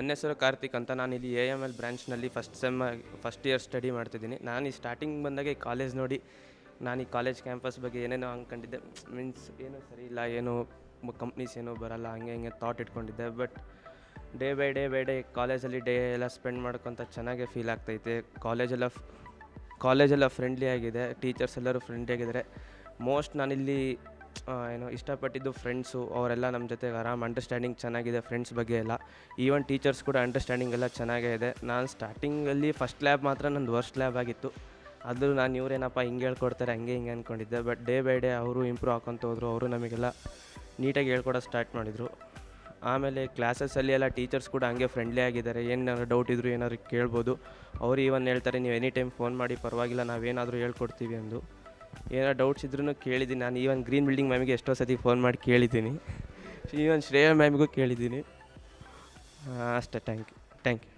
ನನ್ನ ಹೆಸರು ಕಾರ್ತಿಕ್ ಅಂತ. ನಾನಿಲ್ಲಿ AML ಬ್ರ್ಯಾಂಚ್ನಲ್ಲಿ ಫಸ್ಟ್ ಇಯರ್ ಸ್ಟಡಿ ಮಾಡ್ತಿದ್ದೀನಿ. ನಾನು ಈ ಸ್ಟಾರ್ಟಿಂಗ್ ಬಂದಾಗೆ ಈ ಕಾಲೇಜ್ ನೋಡಿ ನಾನು ಈ ಕಾಲೇಜ್ ಕ್ಯಾಂಪಸ್ ಬಗ್ಗೆ ಏನೇನೋ ಅಂದ್ಕೊಂಡಿದ್ದೆ. ಮೀನ್ಸ್ ಏನೂ ಸರಿ ಇಲ್ಲ, ಏನು ಕಂಪ್ನೀಸ್ ಏನೂ ಬರೋಲ್ಲ, ಹಂಗೆ ಥಾಟ್ ಇಟ್ಕೊಂಡಿದ್ದೆ. ಬಟ್ ಡೇ ಬೈ ಡೇ ಕಾಲೇಜಲ್ಲಿ ಡೇ ಎಲ್ಲ ಸ್ಪೆಂಡ್ ಮಾಡ್ಕೊತ ಚೆನ್ನಾಗೇ ಫೀಲ್ ಆಗ್ತೈತೆ. ಕಾಲೇಜೆಲ್ಲ ಫ್ರೆಂಡ್ಲಿ ಆಗಿದೆ, ಟೀಚರ್ಸ್ ಎಲ್ಲರೂ ಫ್ರೆಂಡ್ಲಿ ಆಗಿದ್ದಾರೆ. ನಾನಿಲ್ಲಿ ಇಷ್ಟಪಟ್ಟಿದ್ದು ಫ್ರೆಂಡ್ಸು, ಅವರೆಲ್ಲ ನಮ್ಮ ಜೊತೆಗೆ ಆರಾಮ್ ಅಂಡರ್ಸ್ಟ್ಯಾಂಡಿಂಗ್ ಚೆನ್ನಾಗಿದೆ ಫ್ರೆಂಡ್ಸ್ ಬಗ್ಗೆ ಎಲ್ಲ. ಈವನ್ ಟೀಚರ್ಸ್ ಕೂಡ ಅಂಡರ್ಸ್ಟ್ಯಾಂಡಿಂಗ್ ಎಲ್ಲ ಚೆನ್ನಾಗೇ ಇದೆ. ನಾನು ಸ್ಟಾರ್ಟಿಂಗಲ್ಲಿ ಫಸ್ಟ್ ಲ್ಯಾಬ್ ಮಾತ್ರ ನಂದು ವರ್ಸ್ಟ್ ಲ್ಯಾಬ್ ಆಗಿತ್ತು. ಅದು ನಾನು ಇವರೇನಪ್ಪ ಹಿಂಗೆ ಹೇಳ್ಕೊಡ್ತಾರೆ ಹಿಂಗೆ ಅಂದ್ಕೊಂಡಿದ್ದೆ. ಬಟ್ ಡೇ ಬೈ ಡೇ ಅವರು ಇಂಪ್ರೂವ್ ಹಾಕೊತ ಹೋದರು. ಅವರು ನಮಗೆಲ್ಲ ನೀಟಾಗಿ ಹೇಳ್ಕೊಡೋದು ಸ್ಟಾರ್ಟ್ ಮಾಡಿದರು. ಆಮೇಲೆ ಕ್ಲಾಸಸ್ಸಲ್ಲಿ ಎಲ್ಲ ಟೀಚರ್ಸ್ ಕೂಡ ಹಂಗೆ ಫ್ರೆಂಡ್ಲಿ ಆಗಿದ್ದಾರೆ. ಏನಾದ್ರು ಡೌಟ್ ಇದ್ದರೂ ಏನಾದ್ರು ಕೇಳ್ಬೋದು. ಅವರು ಈವನ್ ಹೇಳ್ತಾರೆ, ನೀವು ಎನಿ ಟೈಮ್ ಫೋನ್ ಮಾಡಿ ಪರವಾಗಿಲ್ಲ, ನಾವೇನಾದರೂ ಹೇಳ್ಕೊಡ್ತೀವಿ ಅಂದು. ಏನಾರು ಡೌಟ್ಸ್ ಇದ್ರೂ ಕೇಳಿದ್ದೀನಿ. ನಾನು ಈವನ್ ಗ್ರೀನ್ ಬಿಲ್ಡಿಂಗ್ ಮ್ಯಾಮಿಗೆ ಎಷ್ಟೋ ಸತಿ ಫೋನ್ ಮಾಡಿ ಕೇಳಿದ್ದೀನಿ. ಈವನ್ ಶ್ರೇಯಾ ಮ್ಯಾಮಿಗೂ ಕೇಳಿದ್ದೀನಿ. ಅಷ್ಟೇ. Thank you.